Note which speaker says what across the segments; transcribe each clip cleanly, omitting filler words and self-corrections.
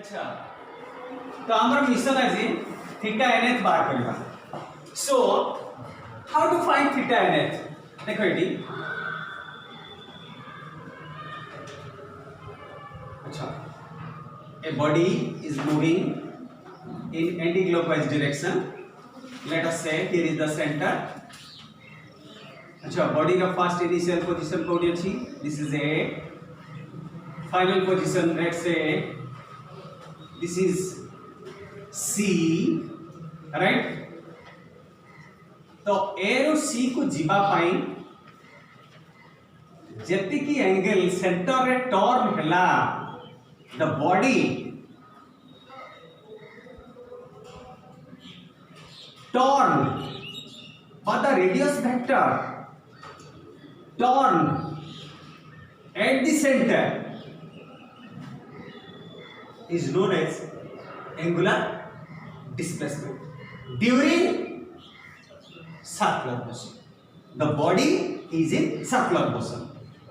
Speaker 1: अच्छा तो आमर मिशन आज थीटा nth बार करबा so how to find theta nth देखो एटी अच्छा a body is moving in anti-clockwise direction. Let us say here is the center. अच्छा body का first initial position कोडी अछि. This is A. Final position let's say this is C, right? तो A row C को जीवा पाई जति की angle centre रे टर्न हला the body turn but the radius vector turn at the center is known as angular displacement during circular motion. The body is in circular motion.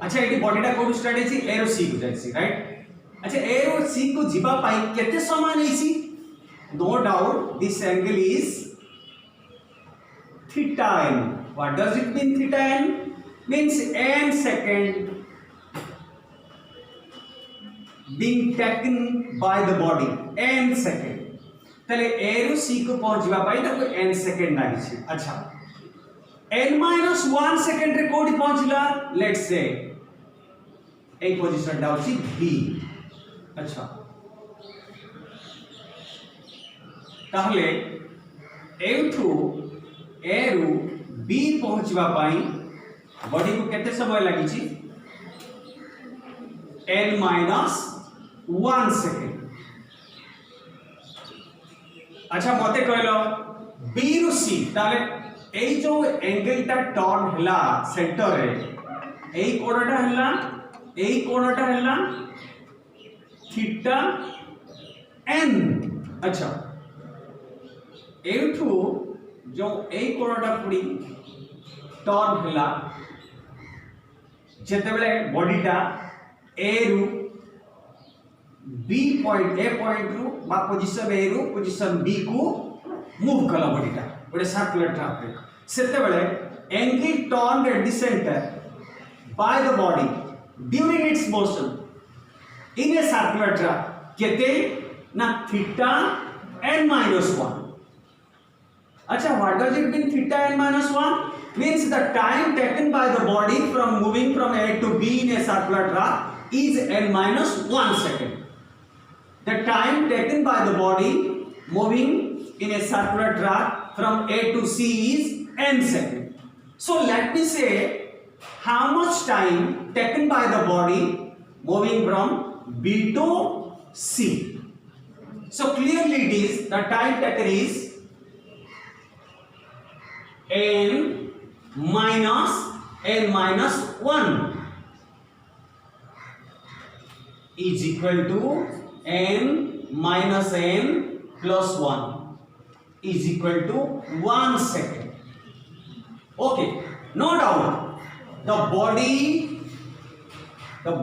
Speaker 1: अच्छा eighty body टा code start हेछि arrow C को जाइछि right. अच्छा arrow C को जीवा पाई केते समय नैछि no doubt this angle is theta n. What does it mean theta n? Means n second being taken by the body n second. तले एरो सी को पहुंचवा पाई तो n सेकंड लागि छी. अच्छा n - 1 सेकंड रे कोडी पहुंचला लेट्स से ए पोजीशन डाउ छी b. अच्छा ताहले एठू ए रु बी पहुंचवा पाई बॉडी को केते समय लागि छी n - 1 सेकंड. अच्छा मते कहलो बी रु सी ताले ए जो एंगल ता टर्न हला सेंटर रे ए कोणटा हला थीटा n. अच्छा एठू जो ए कोणटा पुडी टर्न हला जेते बेले बॉडी टा ए रु बी पॉइंट ए पॉइंट रु बा पोजीशन ए रु पोजीशन बी को मूव कला बॉडी टा गोटे सर्कुलर ट्रैक रे सेते बेले angle turn at the centre by the body during its motion in a circular track केते ना थीटा n - 1. अच्छा what does it mean theta n - 1? Means the time taken by the body from moving from A to B in a circular track is n - 1 second. The time taken by the body moving in a circular track from A to C is n second. So let me say how much time taken by the body moving from B to C. So clearly it is the time taken is n minus n minus 1 is equal to n minus n plus 1 is equal to 1 second. Okay, no doubt the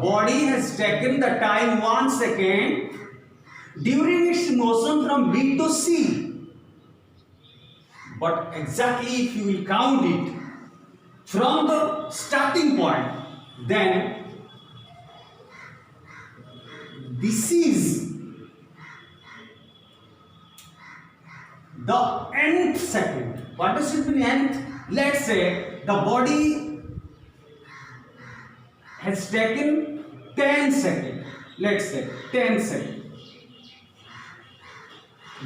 Speaker 1: body has taken the time 1 second during its motion from B to C. But exactly if you will count it from the starting point, then this is the nth second. What does it mean nth? Let's say the body has taken 10 seconds. Let's say 10 seconds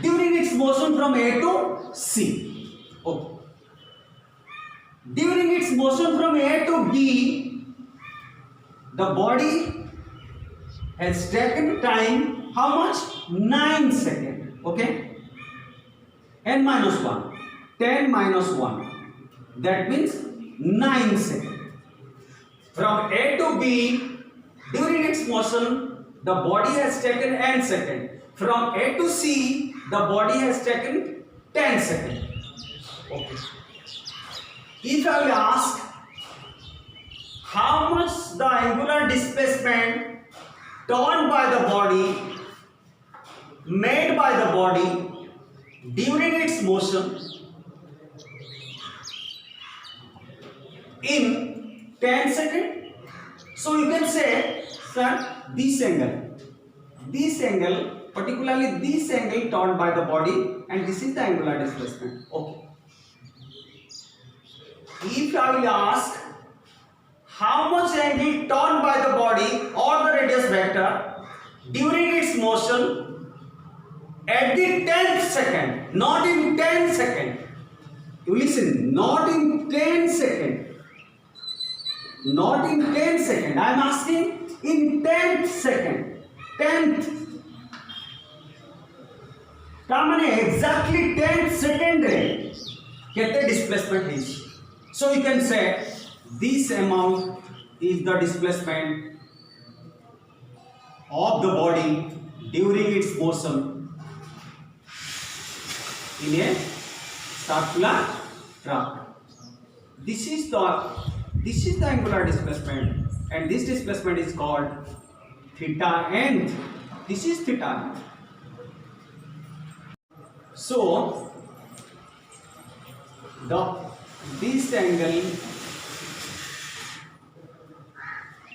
Speaker 1: during its motion from A to C. Okay. During its motion from A to B, the body has taken time how much? 9 seconds. Okay. n minus 1. 10 minus 1. That means 9 seconds. From A to B, during its motion, the body has taken n seconds. From A to C, the body has taken 10 seconds. Okay. If I will ask how much the angular displacement turned by the body made by the body during its motion in 10 seconds. So you can say, sir, this angle, particularly this angle turned by the body, and this is the angular displacement. Okay. If I will ask how much angle turned by the body or the radius vector during its motion at the 10th second, not in 10 second. You listen, not in 10 second. Not in 10 second. I am asking in 10th second. 10th. ता माने exactly 10th second रे केते displacement is. So you can say this amount is the displacement of the body during its motion in a circular track. This is the angular displacement, and this displacement is called theta nth. This is theta nth. So this angle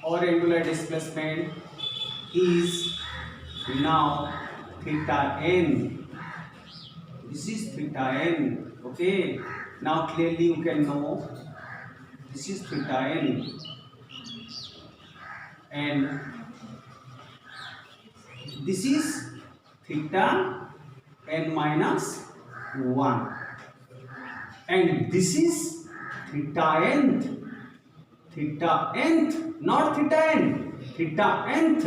Speaker 1: or angular displacement is now theta n. This is theta n. Okay, now clearly you can know this is theta n, and this is theta n minus 1, and this is theta nth, not theta n, theta nth.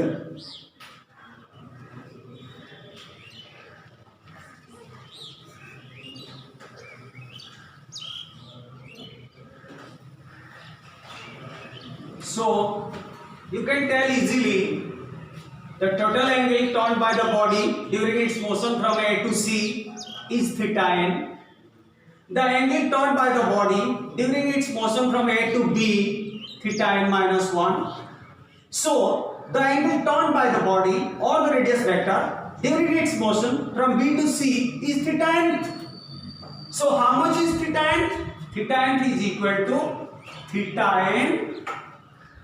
Speaker 1: So you can tell easily the total angle turned by the body during its motion from A to C is theta n. The angle turned by the body during its motion from A to B, theta n minus 1. So the angle turned by the body or the radius vector during its motion from B to C is theta nth. So how much is theta nth? Theta nth is equal to theta n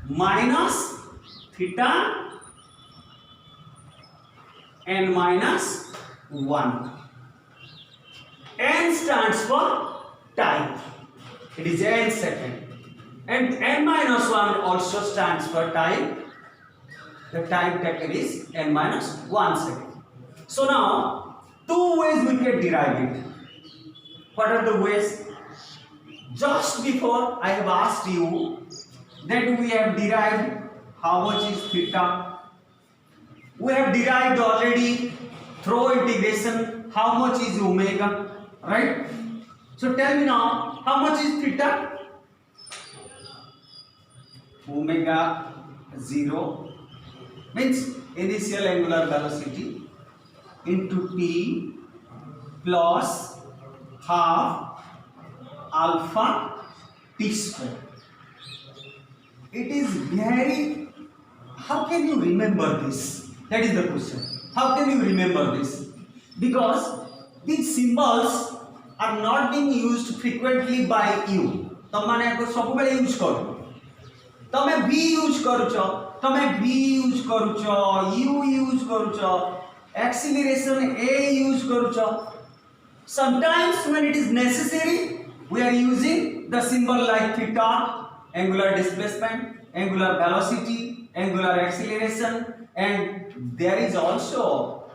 Speaker 1: minus theta n minus 1. N stands for time. It is n second. And n minus 1 also stands for time. The time taken is n minus 1 second. So now, two ways we can derive it. What are the ways? Just before I have asked you that we have derived how much is theta. We have derived already through integration how much is omega, right? So tell me now, how much is theta? Omega 0 means initial angular velocity into t plus half alpha t square. It is very, how can you remember this? That is the question. How can you remember this? Because these symbols are not being used frequently by you. तमाने को सबुबेले use करो. तमे v use करूचो, तमे v use करूचो, u use करूचो, acceleration a use करूचो. Sometimes when it is necessary, we are using the symbol like theta, angular displacement, angular velocity, angular acceleration, and there is also,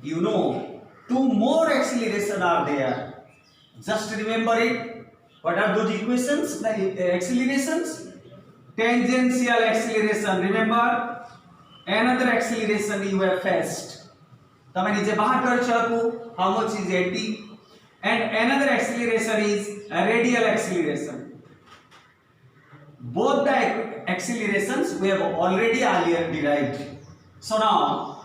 Speaker 1: you know, two more acceleration are there. Just remember it. What are those equations? The accelerations, tangential acceleration. Remember, another acceleration you have faced. तमे नीचे बाहर कर सकू. How much is 80? And another acceleration is a radial acceleration. Both the accelerations we have already earlier derived. So now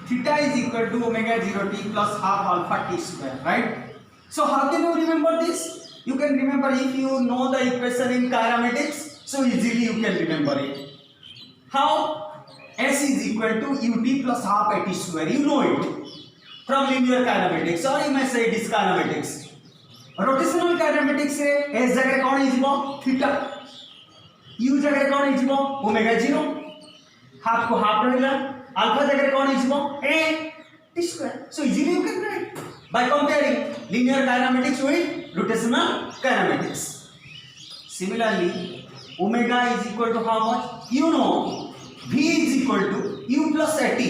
Speaker 1: theta is equal to omega 0 t plus half alpha t square, right? So how can you remember this? You can remember if you know the equation in kinematics, so easily you can remember it. How? S is equal to ut plus half at square. You know it from linear kinematics, or you may say it is kinematics. Rotational kinematics से S जगह कौन इजिबो theta, U जगह कौन इजिबो omega 0, half को half रहेगा, alpha जगह कौन इजिबो a t square. So easily you can write by comparing linear kinematics with rotational kinematics. Similarly, omega is equal to how much? You know, v is equal to u plus at.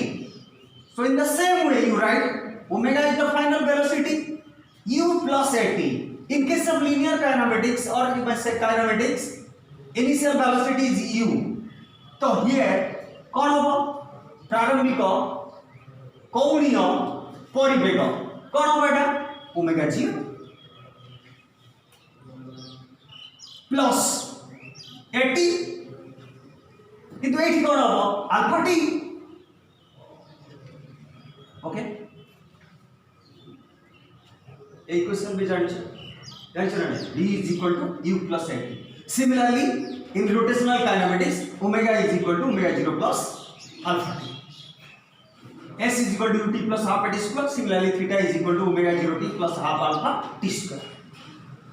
Speaker 1: So in the same way you write omega is the final velocity, u plus at. In case of linear kinematics, or you must say kinematics, initial velocity is u. So here कौन होगा प्रारंभिक कोणीय परिवेग कौन होगा बेटा omega 0 plus 80 किंतु 80 कौन होगा अल्फा टी. ओके एक क्वेश्चन भी जानिए d is equal to u plus 80. Similarly, in rotational kinematics, omega is equal to omega 0 plus alpha t. S is equal to ut plus half at square. Similarly, theta is equal to omega 0 t plus half alpha t square.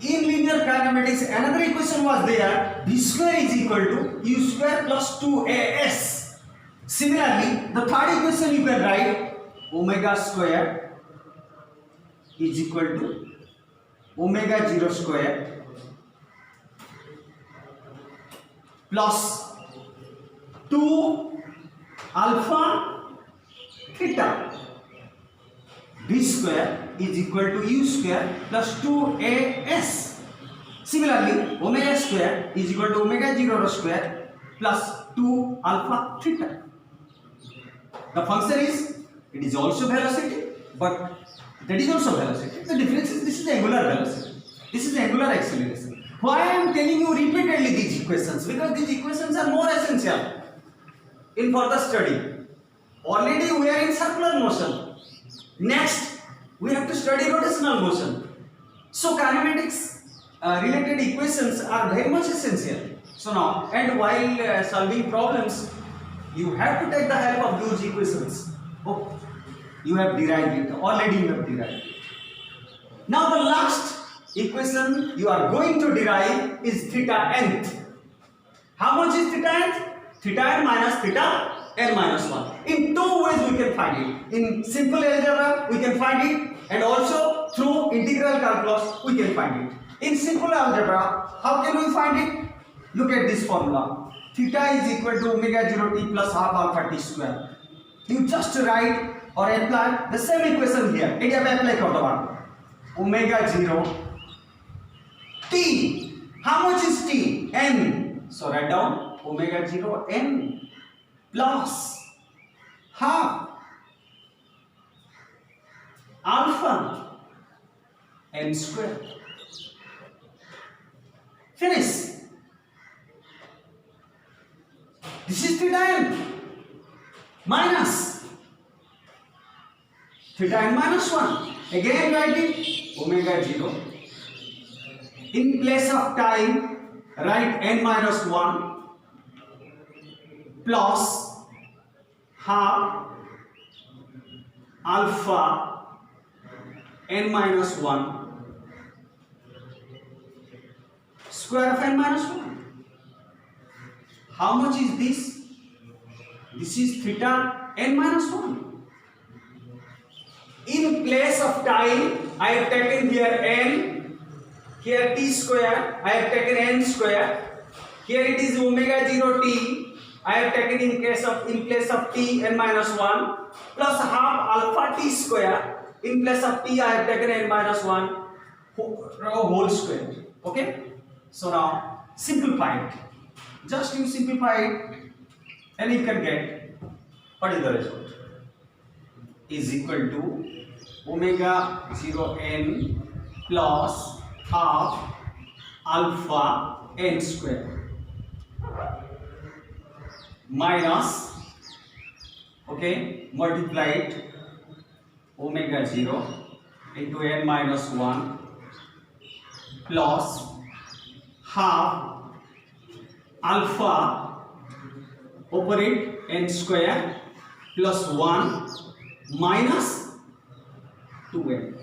Speaker 1: In linear kinematics, another equation was there. V square is equal to u square plus 2as. Similarly, the third equation you can write omega square is equal to omega 0 square plus 2 alpha theta. V square is equal to u square plus 2as. Similarly, omega square is equal to omega 0 square plus 2 alpha theta. The function is, it is also velocity, but that is also velocity. The difference is this is angular velocity, this is angular acceleration. Why I am telling you repeatedly these equations? Because these equations are more essential in further study. Already we are in circular motion. Next, we have to study rotational motion. So kinematics related equations are very much essential. So now, and while solving problems, you have to take the help of those equations. Oh, you have derived it. Already you have derived it. Now the last equation you are going to derive is theta nth. How much is theta nth? Theta n minus theta n minus 1. In two ways we can find it. In simple algebra we can find it, and also through integral calculus we can find it. In simple algebra, how can we find it? Look at this formula. Theta is equal to omega 0 t plus half alpha t square. You just write or apply the same equation here. It is apply kar omega 0 t. How much is t? N. So write down omega 0 n plus half alpha n square. Finish. This is theta n minus theta n minus 1. Again write it omega 0. In place of time, write n minus 1 plus half alpha n minus 1 square of n minus 1. How much is this? This is theta n minus 1. In place of time, I have taken here n, here t square, I have taken n square. Here it is omega 0 t, I have taken in place of t n minus 1 plus half alpha t square. In place of t, I have taken n minus 1 whole square. Okay? So now simplify it. Just you simplify it, and you can get what is the result? Is equal to omega 0 n plus half alpha n square minus, okay, multiplied omega 0 into n minus 1 plus half alpha opposite n square plus 1 minus 2n.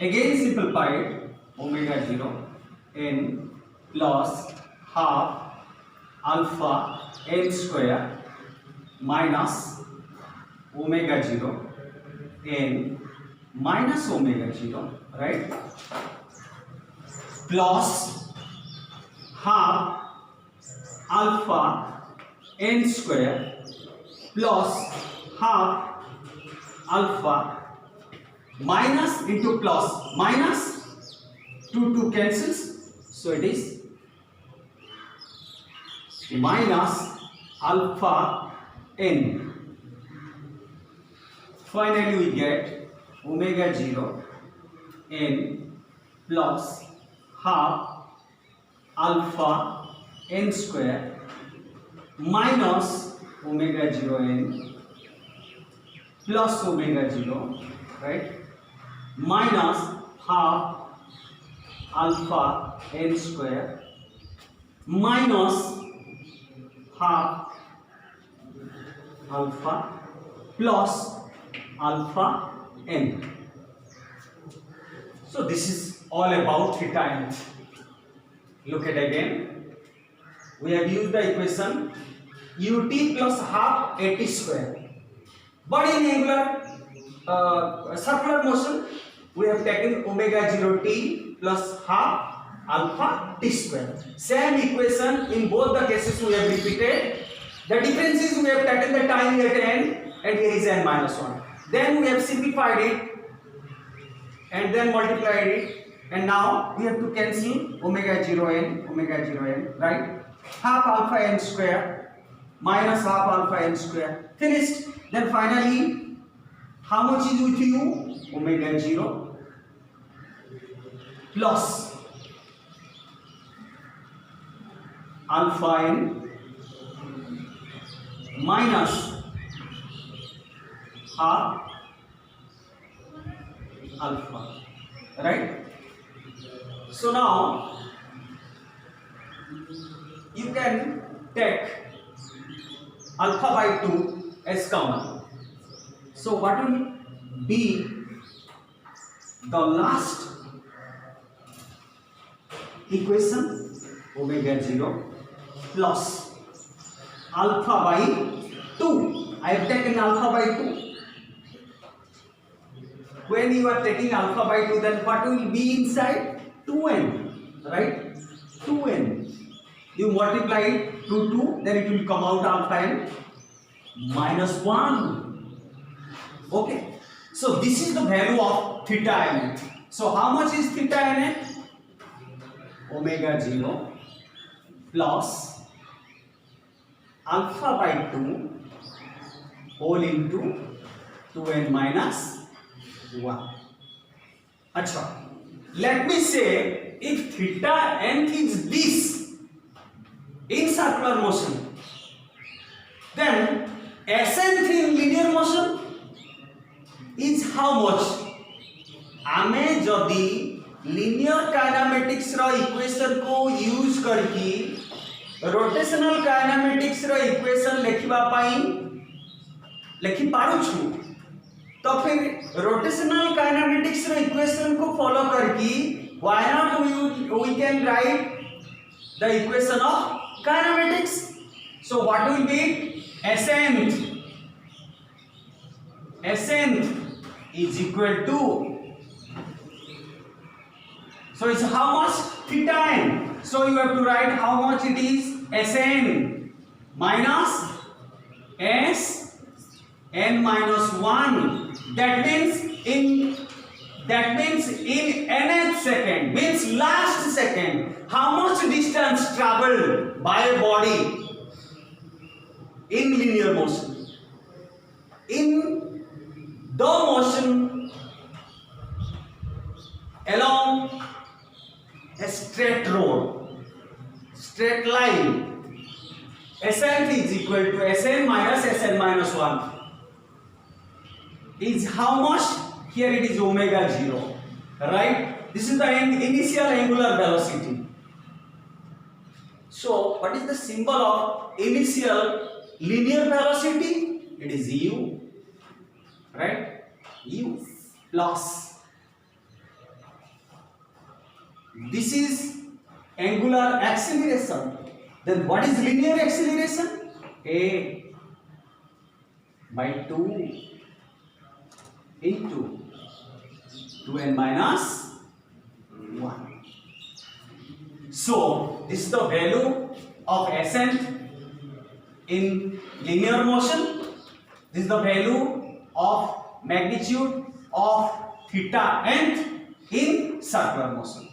Speaker 1: Again simplified, omega 0 n plus half alpha n square minus omega 0 n minus omega 0, right, plus half alpha n square plus half alpha minus into plus minus 2 cancels, so it is minus alpha n. Finally we get omega 0 n plus half alpha n square minus omega 0 n plus omega 0, right, minus half alpha n square minus half alpha plus alpha n. So this is all about theta n. Look at again. We have used the equation ut plus half at square. But in angular circular motion, we have taken omega 0 t plus half alpha t square. Same equation in both the cases we have repeated. The difference is we have taken the time at n and here is n minus 1. Then we have simplified it and then multiplied it, and now we have to cancel omega 0 n, right? Half alpha n square minus half alpha n square. Finished. Then finally, how much is with you? Omega 0 plus alpha n minus half alpha, right? So now you can take alpha by 2 as common. So what will be the last equation? Omega 0 plus alpha by 2. I have taken alpha by 2. When you are taking alpha by 2, then what will be inside? 2n, right? 2n. You multiply it to 2, then it will come out alpha n minus 1. Okay. So this is the value of theta n. So how much is theta n? Omega 0 plus alpha by 2 whole into 2n minus 1. Acha. Let me say if theta n is this in circular motion, then Sn in linear motion is how much? आमे जदि linear kinematics रो equation को use करके rotational kinematics रो equation लिखिबा पाई लिखि पारु छु, तो फिर rotational kinematics रो equation को follow करके why not we can write the equation of kinematics? So what will be? Sn is equal to, so it's how much? Theta n. So you have to write how much it is? Sn minus Sn minus 1. That means in nth second, means last second, how much distance traveled by a body in linear motion? In the motion along a straight road, straight line, Sn is equal to Sn minus 1 is how much? Here it is omega 0, right? This is the initial angular velocity. So what is the symbol of initial linear velocity? It is u, right? U plus, this is angular acceleration. Then what is linear acceleration? A by 2 into 2n minus 1. So this is the value of ascent in linear motion. This is the value of magnitude of theta nth in circular motion.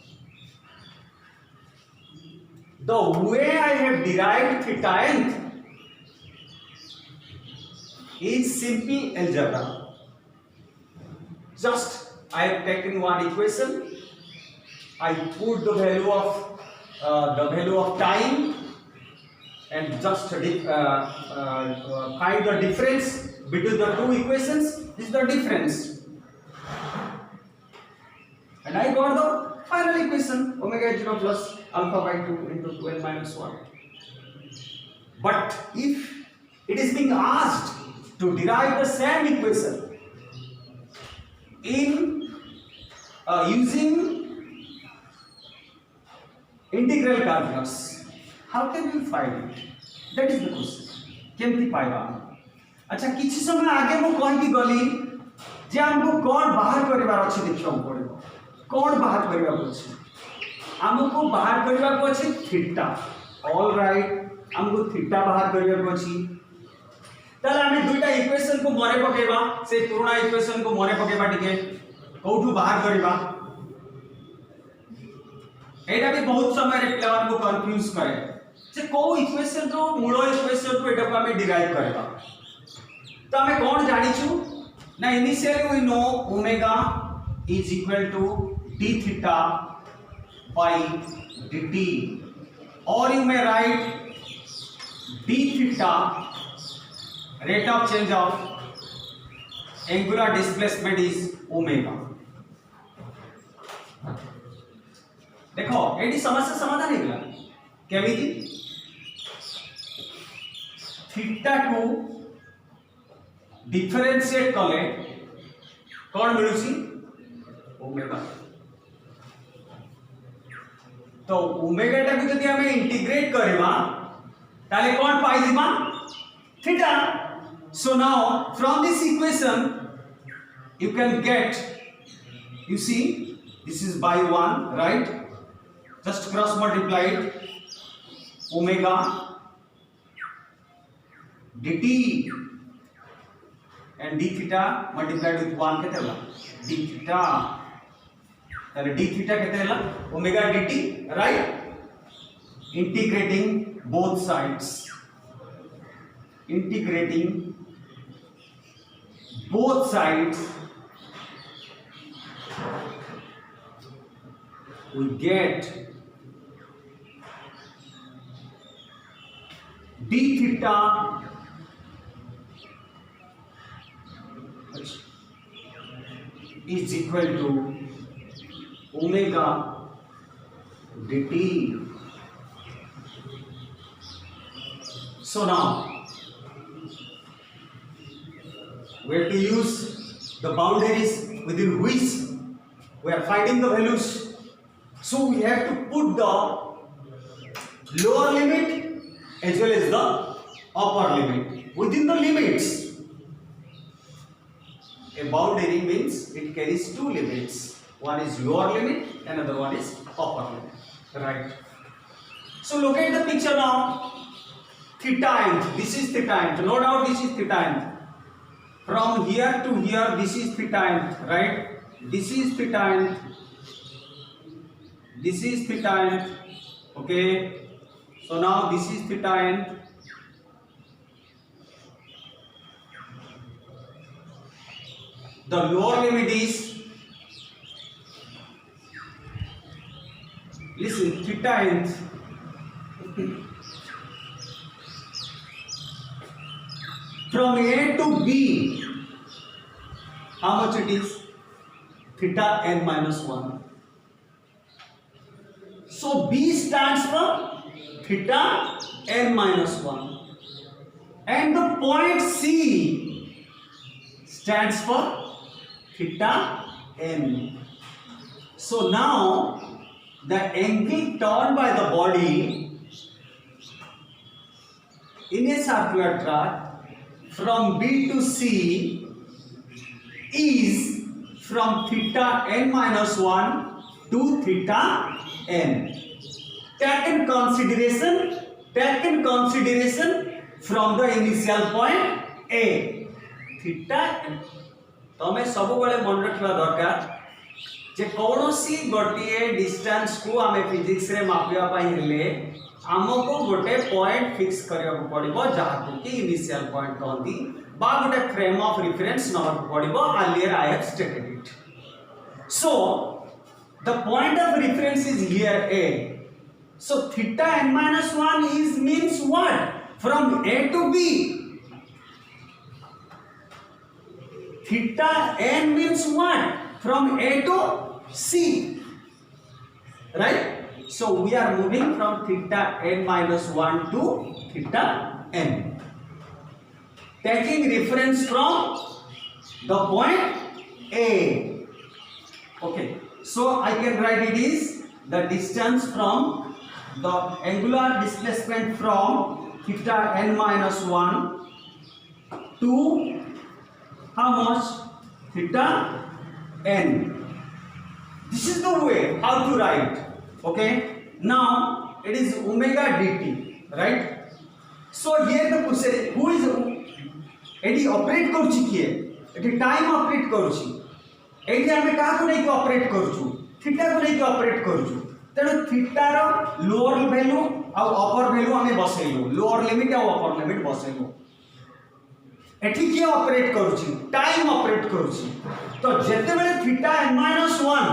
Speaker 1: The way I have derived theta nth is simple algebra. Just I have taken one equation, I put the value of time and just find the difference between the two equations. This is the difference, and I got the final equation, omega 0 plus alpha by 2 into 2n minus 1. But if it is being asked to derive the same equation in using integral calculus, how can we find it? That is the question. केमती पाइबा? अच्छा किछि समय आगे मु कहि कि गली जे हमको कोन बाहर करिवार अछि देखियो पड़िबो. कोन बाहर करिवार अछि? हमको बाहर करिवार अछि थीटा. ऑल राइट, हमको थीटा बाहर करिवार अछि. ताले हम दुईटा इक्वेशन को मने पकेबा, से पुराना इक्वेशन को मने पकेबा टिके कोठू बाहर करिबा. एटा भी बहुत समय रे पिलावन को कंफ्यूज करे जे को इक्वेशन रो मूल इक्वेशन को एटा को हम डिराइव करबा. तो हमें कोन जानि छु ना, initially we know omega is equal to d theta by dt, or you may write d theta rate of change of angular displacement is omega. देखो एडी समस्या समाधान हेगला केमिति थीटा को डिफरेंशिएट कले कोन मिलुसी ओमेगा. तो ओमेगा टा को जदि हमें इंटीग्रेट करबा ताले कोन पाई दिबा theta. So now from this equation you can get, you see this is by 1, right? Just cross multiplied omega dt and d theta multiplied with 1 केते होला d theta. ताले d theta केते होला omega dt, right? Integrating both sides, integrating both sides, we get d theta is equal to omega dt. So now we have to use the boundaries within which we are finding the values. So we have to put the lower limit as well as the upper limit. Within the limits, a boundary means it carries two limits. One is lower limit, another one is upper limit. Right? So look at the picture now. Theta nth. This is theta nth. No doubt this is theta nth. From here to here, this is theta nth. Right? This is theta nth. This is theta nth. Okay. So now this is theta nth. The lower limit is, listen, theta nth. From A to B, how much it is? Theta n minus 1. So B stands for theta n minus 1, and the point C stands for theta n. So now the angle turned by the body in a circular track from B to C is from theta n minus 1 to theta n. Taken consideration from the initial point A. theta n. तमें सब बड़े मन रखा दरकार जे कौनसी गोटे distance को आमे फिजिक्स रे मापिया पाई हेले हमको गोटे पॉइंट फिक्स करिया को पड़िबो जहां कि इनिशियल पॉइंट कहंती बा गोटे फ्रेम ऑफ रेफरेंस नंबर को पड़िबो earlier I have stated it. So the point of reference is here A. So theta n minus 1 is means what? From A to B. Theta n means what? From A to C. Right? So we are moving from theta n minus 1 to theta n. Taking reference from the point A. Okay. So I can write it is the distance from the angular displacement from theta n minus 1 to how much? Theta n. This is the way how to write. Okay. Now it is omega dt, right? So here the question, who is eighty operate करूची किए eighty time operate करूची eighty हमें का को नहीं operate करूछु theta को नहीं operate करूछु तेणु थीटा रो लोअर वैल्यू और अपर वैल्यू हमें बसैलु लोअर लिमिट और अपर लिमिट बसैलु एठी किए ऑपरेट करूची टाइम ऑपरेट करूची तो जेते बेले थीटा n-1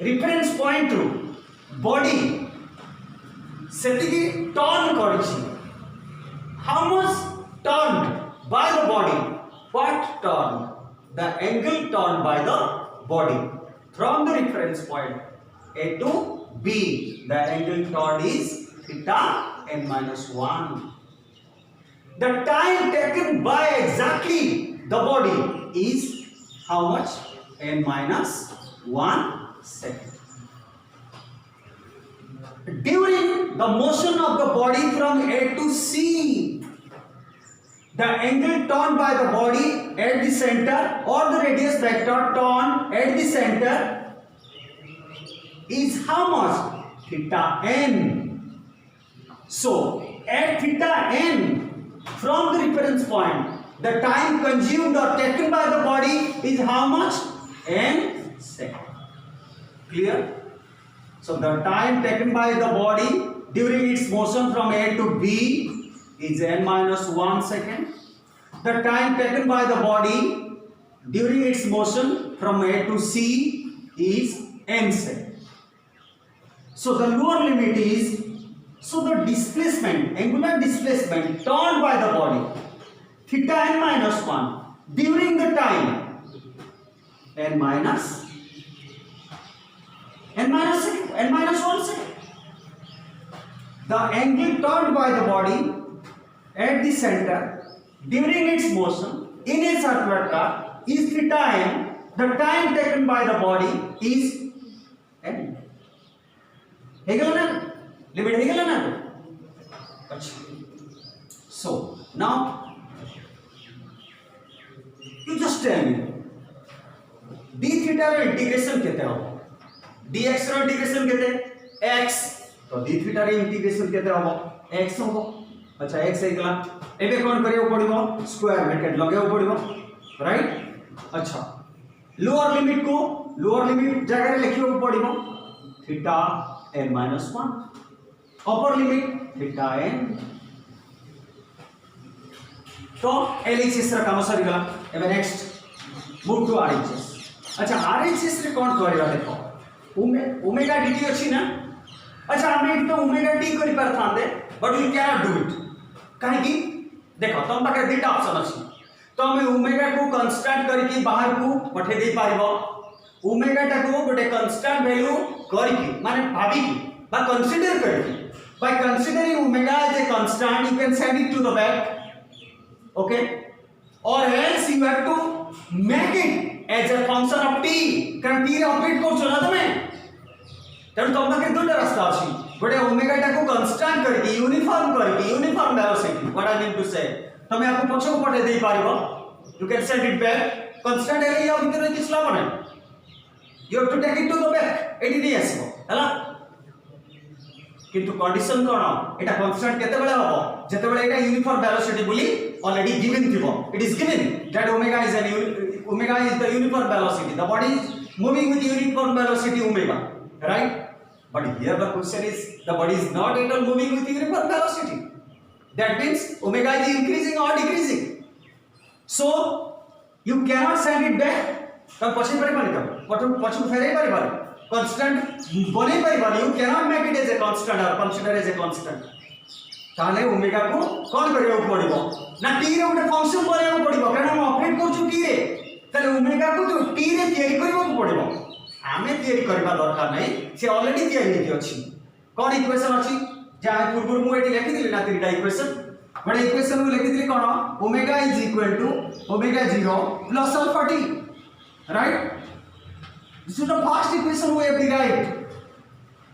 Speaker 1: रेफरेंस पॉइंट रो बॉडी सेतिकी टर्न करूची how much turned by the body. What turned? The angle turned by the body from the reference point A to B. The angle turned is theta n-1. The time taken by exactly the body is how much? n-1 second. During the motion of the body from A to C, the angle turned by the body at the center or the radius vector turned at the center is how much? Theta n. So at theta n from the reference point, the time consumed or taken by the body is how much? N second. Clear? So the time taken by the body during its motion from A to B is n-1 second. The time taken by the body during its motion from A to C is n second. So the lower limit is, so the displacement, angular displacement turned by the body, theta n-1 during the time n-1 second. The angle turned by the body at the center during its motion in a circular track is theta n. The time taken by the body is n. Hegel ना limit Hegel ना तो अच्छा. So now you just tell me d theta row integration केते हो dx रो integration केते x तो d theta रो integration केते हो x हो. अच्छा x हेगला एबे कोन करियो पड़िबो स्क्वायर ब्रैकेट लगायो पड़िबो राइट. अच्छा लोअर लिमिट को लोअर लिमिट जगह रे लिखियो पड़िबो theta n-1 upper limit theta n. तो एलएचएस रा काम सरी गला. एबे नेक्स्ट मूव टू आरएचएस. अच्छा आरएचएस रे कोन करियो देखो ओमेगा dt अछि ना. अच्छा हम तो ओमेगा t करि परथांदे but we can not do it. काहे कि देखो तुम पाखे दुटा ऑप्शन अछि तो हम ओमेगा को कांस्टेंट करके बाहर को पठे दे पारिबो ओमेगा टा को गोटे कांस्टेंट वैल्यू करके माने भाबी की बा कंसीडर करके By considering omega as a constant, you can send it to the back. Okay? Or else you have to make it as a function of t. कारण t रे ऑपरेट करछो ना तमे तेणु तुम पाखे दुटा रास्ता अछि गोटे ओमेगा टाको कांस्टेंट करके uniform velocity what I mean to say तमे आपको पछो पटे देई पारिबो you can send it back constant एले या भीतर किछ लाभ नै you have to take it to the back एटी नहीं आसीबो हला किंतु कंडीशन कोन एटा कांस्टेंट केते बेले होबो जते बेले एटा यूनिफॉर्म वेलोसिटी बोली ऑलरेडी गिवन थिबो it is given that omega is the uniform velocity the body is moving with uniform velocity omega right but here the question is the body is not at all moving with uniform velocity that means omega is increasing or decreasing so you cannot send it back तब पछे परे पानी तब पछे फेरे पारे पारे constant बने पारे पारे you cannot make it as a constant or consider as a constant ताले ओमेगा को कोन करियो पड़िबो ना t रे उठे फंक्शन बनेयो पड़िबो कारण हम ऑपरेट करछु t रे ताले ओमेगा को तो t रे तयारी करियो पड़िबो हमें तयारी करबा दरकार नै से ऑलरेडी तयारी हेति अछि कोन इक्वेशन अछि जा पूर्व मु एटी लिखि दिले ना तीनटा इक्वेशन बडे इक्वेशन मु लिखि दिले कोन omega is equal to omega 0 plus alpha t right this is the first equation we have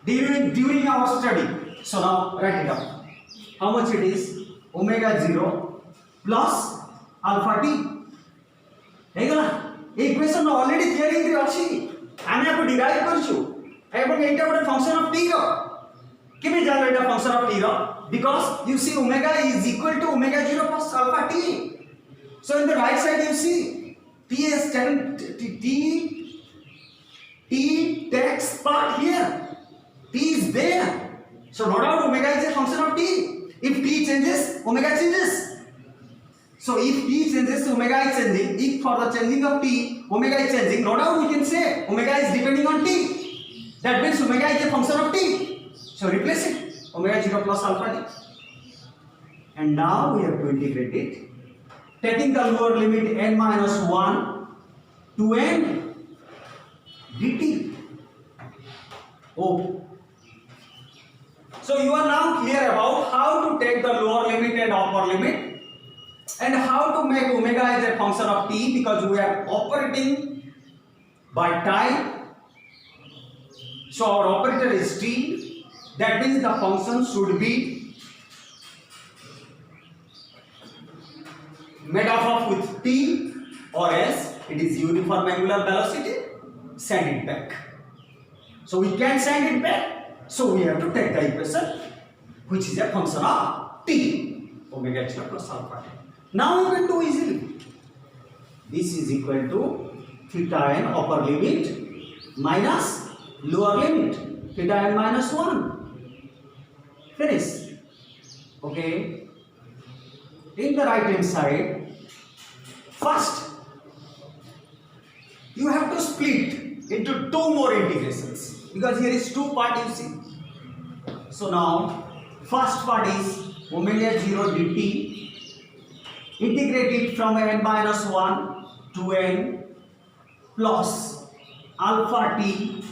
Speaker 1: derived during our study so now write it down how much it is omega 0 plus alpha t हे गला equation already theory रे अछि आमे आपको derive करछु एबो एटा गोटे function of t रो केमे जानो एटा फंक्शन ऑफ t रो because you see omega is equal to omega 0 plus alpha t so in the right side you see t is taken t takes part here t is there so no doubt omega is a function of t if t changes omega changes so if t changes omega is changing if for the changing of t omega is changing no doubt we can say omega is depending on t that means omega is a function of t so replace it omega 0 plus alpha t and now we have to integrate it taking the lower limit n minus 1 to n dt oh so you are now clear about how to take the lower limit and upper limit and how to make omega as a function of t because we are operating by time so our operator is t that means the function should be made up of with t or else it is uniform angular velocity send it back so we can send it back so we have to take the equation which is a function of t omega 0 plus alpha t now we can do easily this is equal to theta n upper limit minus lower limit theta n minus 1 finish okay in the right hand side first you have to split into two more integrations because here is two part you see so now first part is omega 0 dt integrate it from n minus 1 to n plus alpha t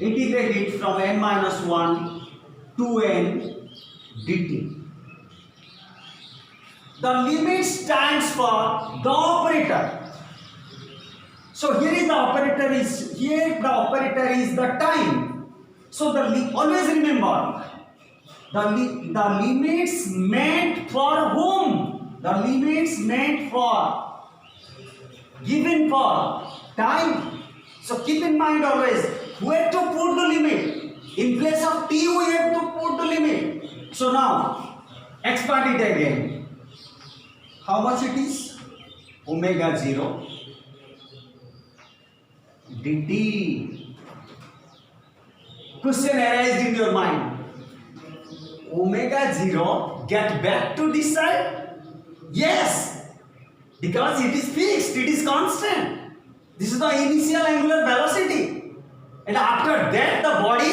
Speaker 1: integrate it from n minus 1 to n dt the limit stands for the operator so here is the operator is the time so always remember the limits meant for whom the limits meant for given for time so keep in mind always where to put the limit in place of t we have to put the limit so now expand it again how much it is omega 0 dt question arises in your mind omega 0 get back to this side yes because it is fixed it is constant this is the initial angular velocity and after that the body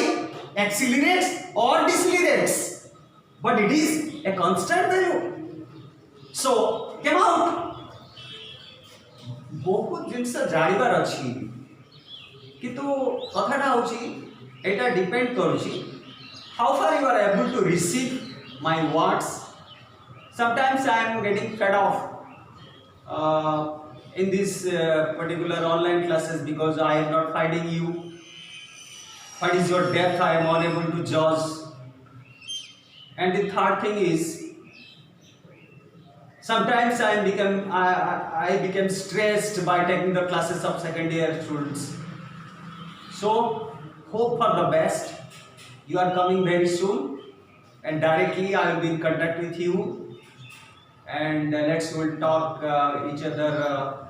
Speaker 1: accelerates or decelerates but it is a constant value so came out बहुत जिनस जानिबार अछि किंतु कथाटा होची एटा depend करूची how far you are able to receive my words? Sometimes I am getting fed off in this particular online classes because I am not finding you. What is your depth? I am unable to judge. And the third thing is, sometimes I became stressed by taking the classes of second year students. So hope for the best. You are coming very soon, and directly I will be in contact with you, and we'll talk each other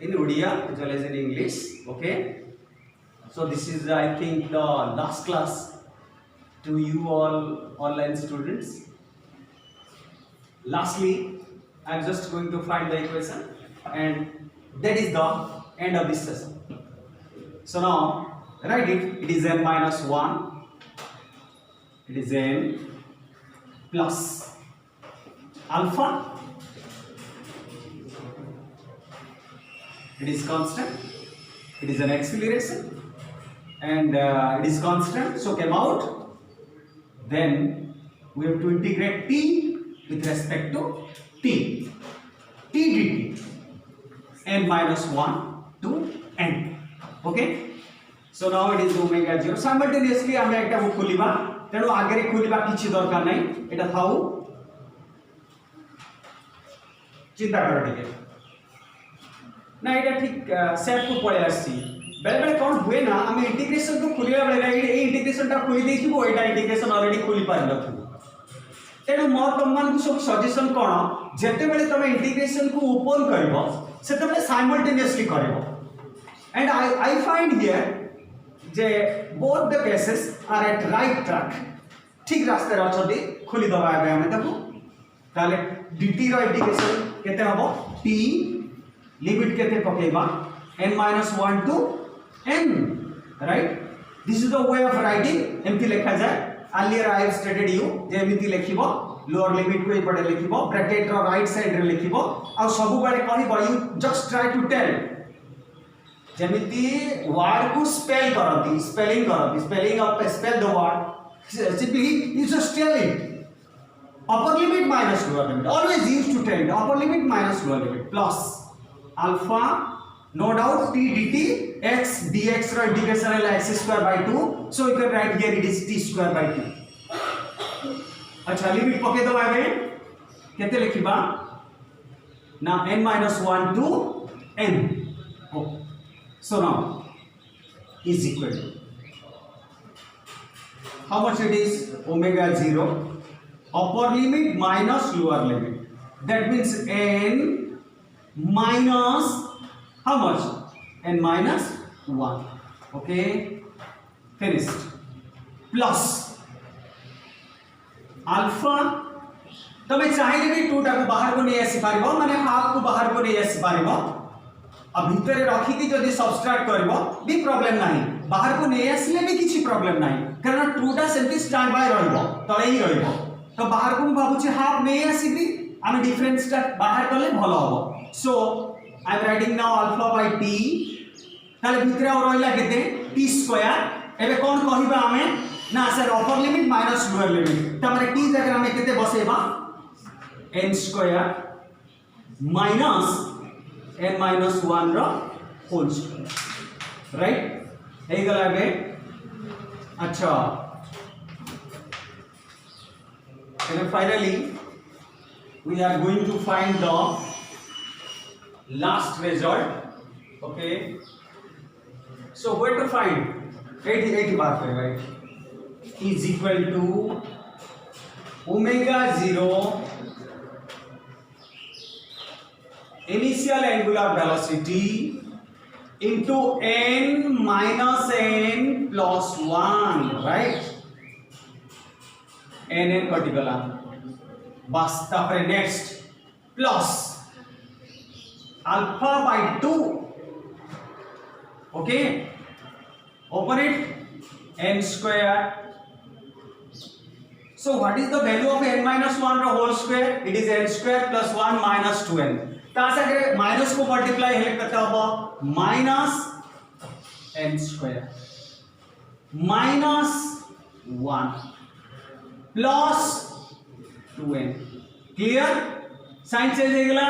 Speaker 1: in Odia as well as in English. Okay. So this is, I think, the last class to you all online students. Lastly, I am just going to find the equation, and that is the end of this session. So now write it. It is n minus 1. It is n plus alpha. It is constant. It is an acceleration, and it is constant. So came out. Then we have to integrate t with respect to t. T dt n minus 1 to n. Okay. So now it is omega 0. Simultaneously हमें एक time खोलिबा तेणु आगे रे खोलिबा किछि दरकार नै एटा थाउ चिंता कर टिके ना एटा ठीक सेट को पळे आसी बेले बेले कोन हुए ना हमें इंटीग्रेशन को खोलिबा बेले ए इंटीग्रेशन टा खोली देखिबो एटा इंटीग्रेशन ऑलरेडी खोली पारि नथु तेणु मोर तुममान को सब सजेशन कोन जेते बेले तमे इंटीग्रेशन को ओपन करबो सेते बेले साइमल्टेनियसली करबो एंड आई फाइंड हियर जे both the cases are at right track ठीक रास्ते रे अछदी खोली दबा आबे हम ताको ताले dt रो इंटीग्रेशन केते हबो t लिमिट केते पकेबा n - 1 to n right this is the way of writing एमती लिखा जाय earlier I have stated you जे एमती लिखिबो लोअर लिमिट को इपटे लिखिबो ब्रैकेट रो राइट साइड रे लिखिबो आ सब बारे कहिबो you just try to tell जेमिति वर्ड को स्पेल करती spelling of spell the word simply you just tell it upper limit minus lower limit always used to tell it upper limit minus lower limit plus alpha no doubt t dt x dx ro integration is x square by 2 so you can write here it is t square by 2 अच्छा limit पके दबा बे केते लिखिबा ना n - 1 to n oh. So now is equal to how much it is omega 0 upper limit minus lower limit that means n minus how much n minus 1 okay finished plus alpha तबे चाहिए भी 2 टा को बाहर को नहीं आसी पारिबो माने हाफ को बाहर को नहीं आसी पारिबो अब भीतर रखी कि जदी सबट्रैक्ट करबो भी प्रॉब्लम नाही बाहर को नहीं आसले भी किछि प्रॉब्लम नाही कारण 2 टा सेंटी स्टैंड बाय रहइबो तळे ही रहइबो तो बाहर को भाबुछि हाफ नहीं आसीबी आमे डिफरेंस टा बाहर करले भलो होबो so I am writing now alpha by t ताले भीतर और रहइला केते t स्क्वायर एबे कोन कहिबा आमे ना sir upper limit minus lower limit त हमरे t जगह में केते बसेबा n square minus n minus 1 रो होल स्क्वायर राइट हे गला बे अच्छा and finally we are going to find the last result okay so where to find 80 बात करें right is equal to omega 0 initial angular velocity into n minus n plus 1 right n कटिगला बस तापर next plus alpha by 2 okay open it n square so what is the value of n minus 1 whole square it is n square plus 1 minus 2n तासागे minus को multiply हेले करता होगा minus n square minus 1 plus 2n. Clear? Sign change हेगला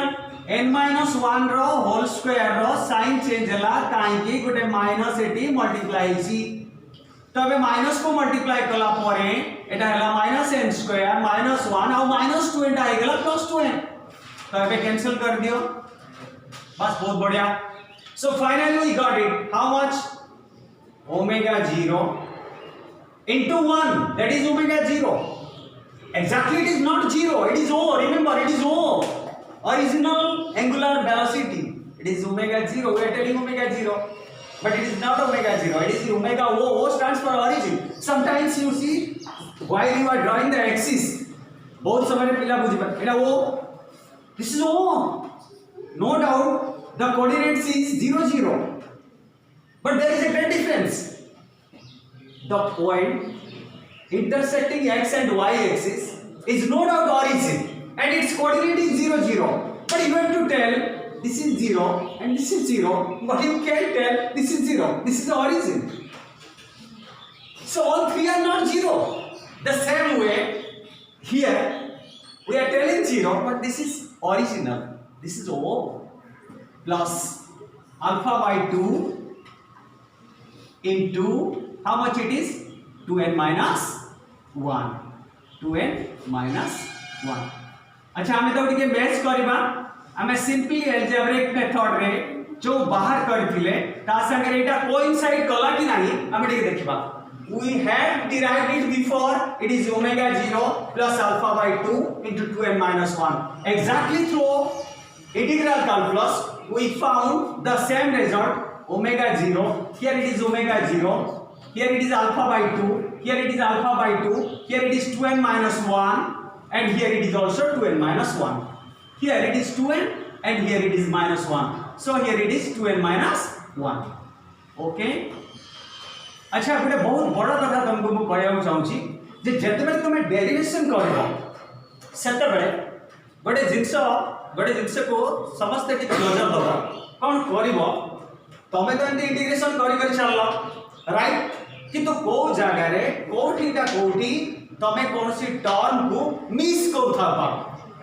Speaker 1: n minus 1 रो whole square रो sign change हला काहे कि गोटे माइनस एटी मल्टीप्लाई छि तबे माइनस को मल्टीप्लाई कला परे एटा हला माइनस n स्क्वायर माइनस 1 और माइनस 2n टा हेगला प्लस 2n तबे कैंसिल कर दियो बस बहुत बढ़िया. So finally we got it. How much? Omega 0 into 1, that is omega 0. Exactly, it is not 0, it is O. Remember, it is O. Original angular velocity. It is omega 0. We are telling omega 0. But it is not omega 0. It is omega O. O stands for origin. Sometimes you see, while you are drawing the axis, बहुत समय पिला बुझी पर एटा O. This is O. No doubt, the coordinates is 0, 0. But there is a great difference. The point intersecting x and y axis is no doubt origin and its coordinate is 0, 0. But you have to tell this is 0 and this is 0, but you can't tell this is 0. This is the origin. So all three are not 0. The same way here we are telling 0, but this is original. This is O plus alpha by 2 into how much it is? 2n minus 1. 2n minus 1. अच्छा हमें तो टिके match करबा हमें simply algebraic method रे जो बाहर करथिले ता संगे एटा कोइंसाइड कला कि नाही हमें टिके देखिबा. We had derived it before. It is omega 0 plus alpha by 2 into 2n minus 1. Exactly through integral calculus we found the same result. Omega 0, here it is omega 0, here it is alpha by 2, here it is alpha by 2, here it is 2n minus 1, and here it is also 2n minus 1. Here it is 2n and here it is minus 1. So here it is 2n minus 1. Okay? अच्छा गोटे बहुत बड़ कथा तुमको मु कहया चाहूची जे जेतेबे तुमे derivation करबो सेतेबे गोटे जिंस को समस्त टिक नजर दबा कोन करबो तमे तो एंती इंटीग्रेशन करी चललो राइट किंतु को जगह रे कोठीटा कोठी तमे कोनसी टर्म को मिस करथा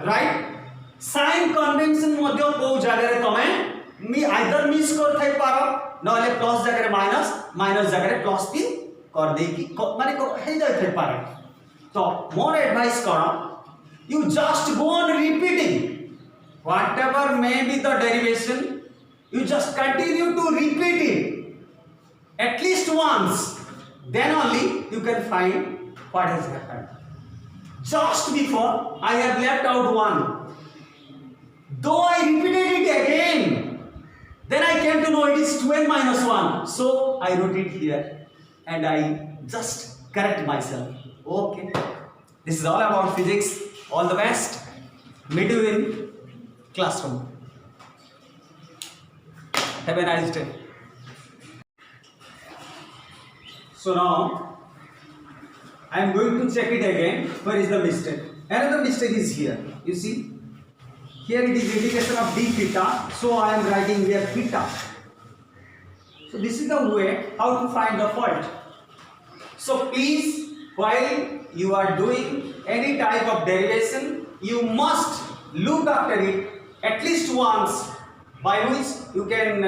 Speaker 1: राइट साइन कन्वेंशन मध्य को जगह रे तमे आइदर मिस करथाई पारो नले प्लस जगह रे माइनस माइनस जगह रे प्लस भी कर दे कि माने को हे जाय थे पारे तो मोर एडवाइस करो you just go on repeating whatever may be the derivation. You just continue to repeat it at least once, then only you can find what has happened. Just before I have left out one, though I repeated it again, then I came to know it is 2n minus 1, so I wrote it here and I just correct myself. Okay, this is all about physics. All the best. Meet you in classroom. Have a nice day. So now I am going to check it again. Where is the mistake? Another mistake is here. You see, here it is integration of d theta. So I am writing here theta. So this is the way how to find the fault. So please, while you are doing any type of derivation, you must look after it at least once, by which you can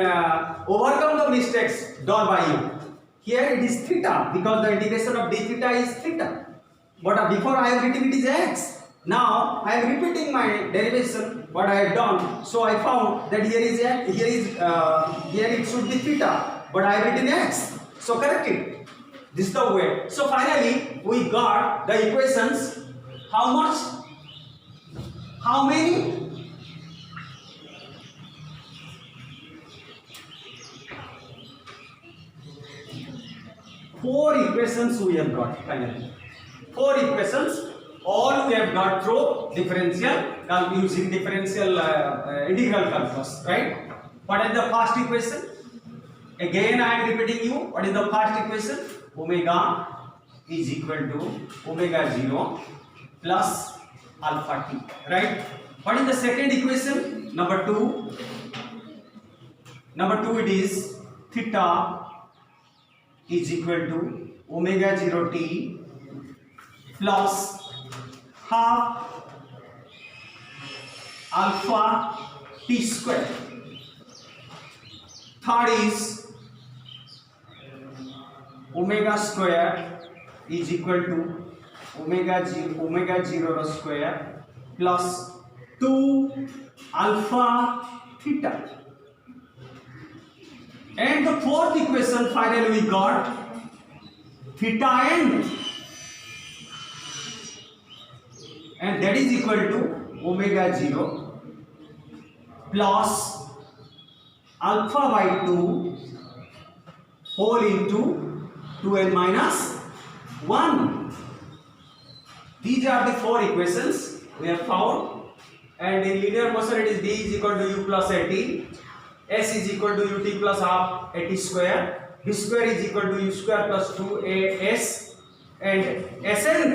Speaker 1: overcome the mistakes done by you. Here it is theta because the integration of d theta is theta. But before I have written it is x. Now I am repeating my derivation what I have done. So I found that here is x, here it should be theta, but I have written x. So correct it. This is the way. So finally we got the equations. How much? How many? Four equations we have got finally. 4 equations, all we have got through differential using differential integral calculus, right? What is the first equation? Again I am repeating you. What is the first equation? Omega is equal to omega 0 plus alpha t, right? What is the second equation? Number 2. Number 2 it is theta is equal to omega 0 t plus half alpha t square. Third is omega square is equal to omega 0 square plus 2 alpha theta. And the fourth equation finally we got theta and that is equal to omega 0 plus alpha by 2 whole into 2n minus 1. These are the four equations we have found, and in linear motion it is d is equal to u plus at, s is equal to ut plus half at square, b square is equal to u square plus 2as, and sn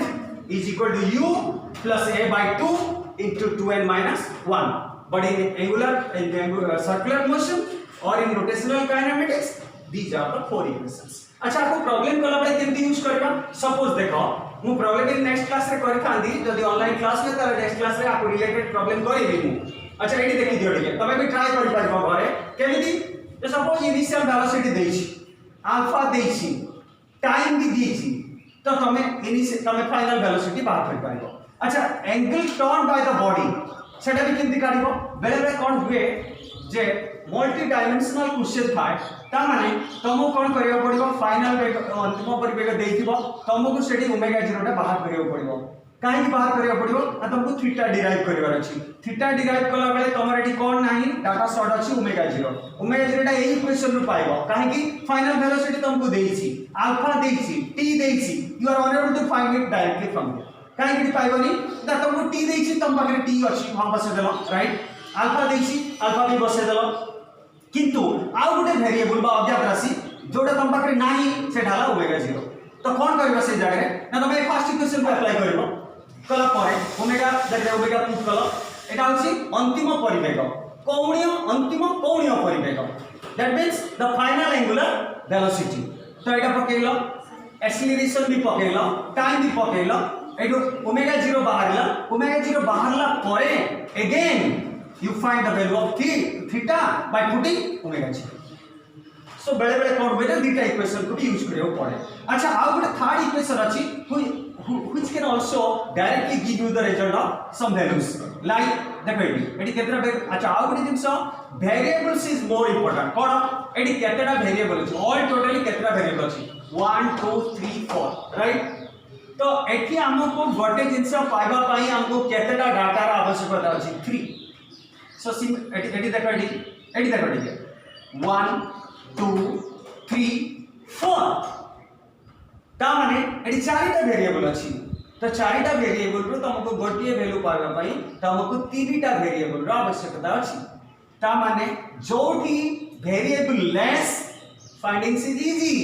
Speaker 1: is equal to u plus a by 2 into 2n minus 1. But in circular motion or in rotational kinematics, these are the four equations. अच्छा आपको problem कला बड़े केमती use करबा. Suppose देखो मु problem in next class रे करि थांदी जदी ऑनलाइन क्लास में तार नेक्स्ट क्लास रे आपको रिलेटेड प्रॉब्लम करिबी मु. अच्छा एडी देखि दियो टिके तमे भी ट्राई करि पाइबो घरे केमिति. तो सपोज इनिशियल वेलोसिटी देछि, अल्फा देछि, टाइम भी देछि, तो तमे फाइनल वेलोसिटी बाहर कर पाइबो. अच्छा angle turn by the body सेटा भी केमति काढिबो. बेले बेले कोन हुए जे मल्टी डायमेंशनल क्वेश्चन थाए ता माने तुमको कोन करियो पड़िबो फाइनल वेग अंतिम परिवेग देइथिबो तुमको सेठी ओमेगा 0 टा बाहर करियो पड़िबो. काहे की बाहर करियो पड़िबो आ तुमको थीटा डिराइव करिवार अछि. थीटा डिराइव कला बेले तमर एठी कोन नाही डाटा शॉर्ट अछि ओमेगा 0. ओमेगा 0 टा एही इक्वेशन रु पाइबो. काहे की फाइनल वेलोसिटी तुमको देइछि, अल्फा देइछि, टी देइछि, you are unable to find it directly from here. काहे की पाइबोनी दा तुमको टी देइछि तुम पाखरे टी अछि हम बसे देलो राइट. अल्फा देइछि अल्फा भी बसे देलो, किंतु आउ गोटे वेरिएबल बा अज्ञात राशि जोटा तुम पाखरे नाही से ढाला ओमेगा 0. तो कोन करबो से जगह रे ना तुम फर्स्ट इक्वेशन को अप्लाई करबो कला परे ओमेगा जगह ओमेगा पुट कलो एटा होछि अंतिम परिवेग अंतिम कोणीय परिवेग. That means the final angular velocity. तो एटा पकेइलो एक्सीलरेशन भी पकेइलो टाइम भी पकेइलो एटो ओमेगा 0 बाहरला. ओमेगा 0 बाहरला परे again you find the value of theta by putting omega 0. so बेले बेले कोन होय दीटा इक्वेशन को भी यूज करियो पड़े. अच्छा आ गोटे थर्ड इक्वेशन अछि which can also directly give you the result of some values like देखो एटी केतरा. अच्छा आ गोटे जिंस वेरिएबल्स इज मोर इंपोर्टेंट. कोन एटी केतरा वेरिएबल अछि ऑल टोटली केतरा वेरिएबल अछि 1 2 3 4 राइट. तो एठी हमको गोटे जिंस पाइबा पई हमको केतरा डाटा रा आवश्यकता अछि 3. So एटी देखो एटी 1 2 3 4 ता माने एटी चारिटा वेरिएबल अछि. तो चारिटा वेरिएबल रो तुमको गोटिए वैल्यू पाइबा पई तुमको तीनटा वेरिएबल रो आवश्यकता अछि. ता माने जोठी variable less finding is easy.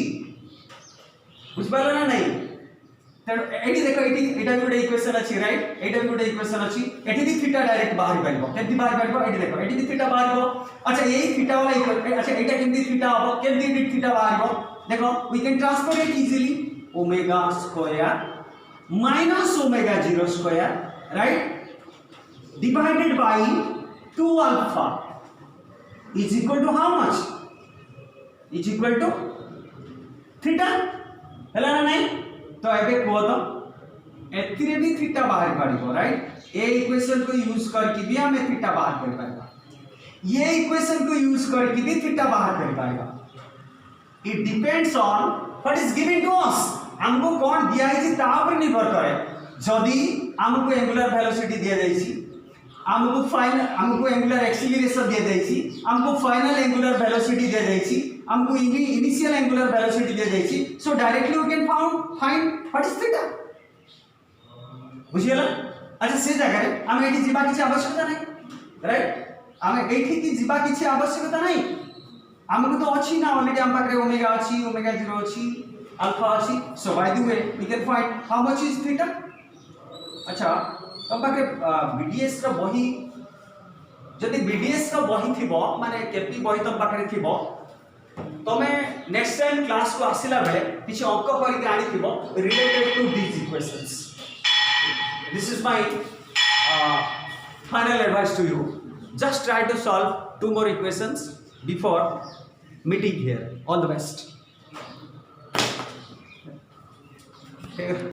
Speaker 1: बुझ पालो ना नहीं. तेणु एटी देखो एटा गोटे इक्वेशन अछि राइट. एटा गोटे इक्वेशन अछि एटी भी थीटा डायरेक्ट बाहर पाइबो. केमति बाहर पाइबो एटी देखो एटी भी थीटा बाहरबो. अच्छा यही थीटा वाला इक्वेशन. अच्छा एटा केमति थीटा हो केमति भी थीटा बाहरबो. देखो we can transfer it easily omega square minus omega 0 square right divided by 2 alpha is equal to how much is equal to theta. हला ना नहीं. तो एबे को तो एथिरे भी थीटा बाहर काढिबो राइट. ए इक्वेशन को यूज करके भी हमें थीटा बाहर कर पाएगा. ये इक्वेशन को यूज करके भी थीटा बाहर कर पाएगा. It depends on what is given to us. हमको कौन दिया है ता पर निर्भर करे. जदी हमको एंगुलर वेलोसिटी दिया जाइछि, हमको एंगुलर एक्सीलरेशन दिया जाइछि, हमको फाइनल एंगुलर वेलोसिटी दिया जाइछि, हमको इनिशियल एंगुलर वेलोसिटी दिया जाइछि. So directly we can find what is theta. बुझियला. अच्छा से जगह रे हम एठी जीवा किछि आवश्यकता नहीं राइट. हम एठी की जीवा किछि आवश्यकता नहीं. हमको तो अछि ना ऑलरेडी हम पाखरे ओमेगा अछि ओमेगा 0 अछि अल्फा अछि. So by the way we can find how much is theta. अच्छा हम पाखरे बीडीएस रो बही जदी बीडीएस रो बही थिबो माने केपी बही तम पाखरे थिबो तमे नेक्स्ट टाइम क्लास को आसिला बेले किछि अंक करिके आनी थिबो related to these equations. This is my final advice to you. Just try to solve 2 more equations before meeting here. All the best.